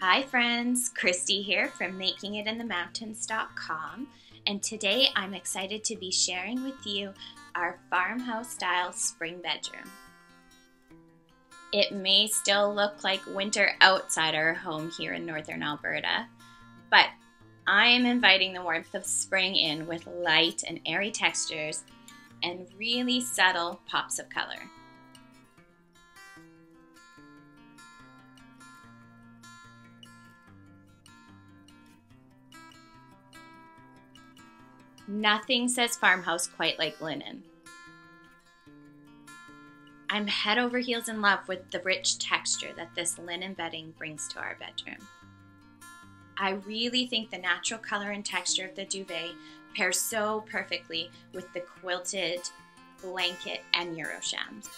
Hi friends, Christy here from makingitinthemountains.com, and today I'm excited to be sharing with you our farmhouse style spring bedroom. It may still look like winter outside our home here in northern Alberta, but I am inviting the warmth of spring in with light and airy textures and really subtle pops of color. Nothing says farmhouse quite like linen. I'm head over heels in love with the rich texture that this linen bedding brings to our bedroom. I really think the natural color and texture of the duvet pairs so perfectly with the quilted blanket and Euroshams.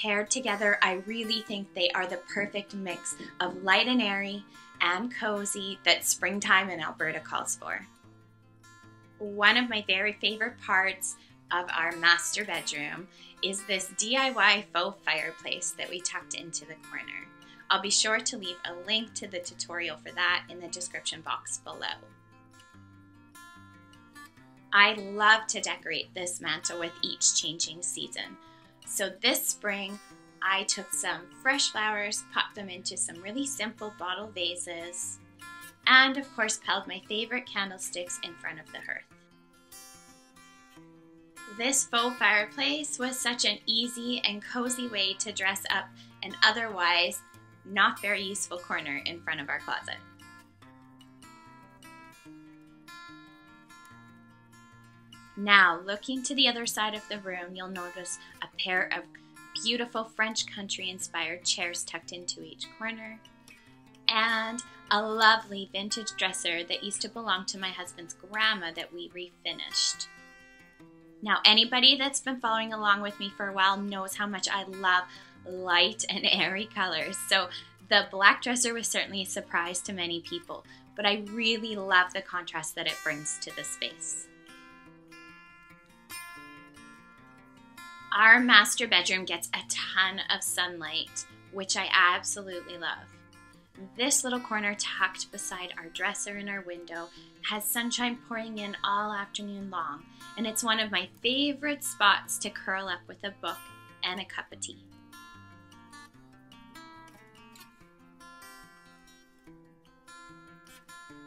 Paired together, I really think they are the perfect mix of light and airy and cozy that springtime in Alberta calls for. One of my very favorite parts of our master bedroom is this DIY faux fireplace that we tucked into the corner. I'll be sure to leave a link to the tutorial for that in the description box below. I love to decorate this mantle with each changing season. So this spring, I took some fresh flowers, popped them into some really simple bottle vases, and of course piled my favorite candlesticks in front of the hearth. This faux fireplace was such an easy and cozy way to dress up an otherwise not very useful corner in front of our closet. Now, looking to the other side of the room, you'll notice a pair of beautiful French country-inspired chairs tucked into each corner, and a lovely vintage dresser that used to belong to my husband's grandma that we refinished. Now, anybody that's been following along with me for a while knows how much I love light and airy colors, so the black dresser was certainly a surprise to many people, but I really love the contrast that it brings to the space. Our master bedroom gets a ton of sunlight, which I absolutely love. This little corner tucked beside our dresser and our window has sunshine pouring in all afternoon long, and it's one of my favorite spots to curl up with a book and a cup of tea.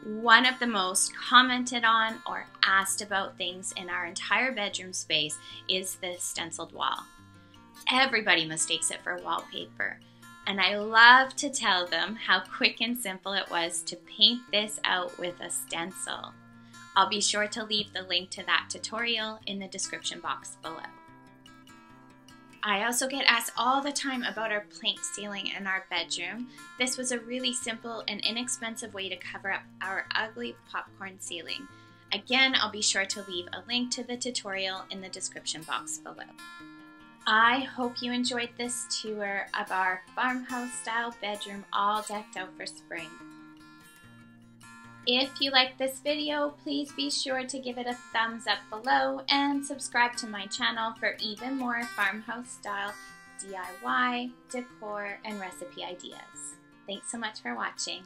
One of the most commented on or asked about things in our entire bedroom space is this stenciled wall. Everybody mistakes it for wallpaper, and I love to tell them how quick and simple it was to paint this out with a stencil. I'll be sure to leave the link to that tutorial in the description box below. I also get asked all the time about our plank ceiling in our bedroom. This was a really simple and inexpensive way to cover up our ugly popcorn ceiling. Again, I'll be sure to leave a link to the tutorial in the description box below. I hope you enjoyed this tour of our farmhouse style bedroom all decked out for spring. If you like this video, please be sure to give it a thumbs up below and subscribe to my channel for even more farmhouse style DIY, decor, and recipe ideas. Thanks so much for watching.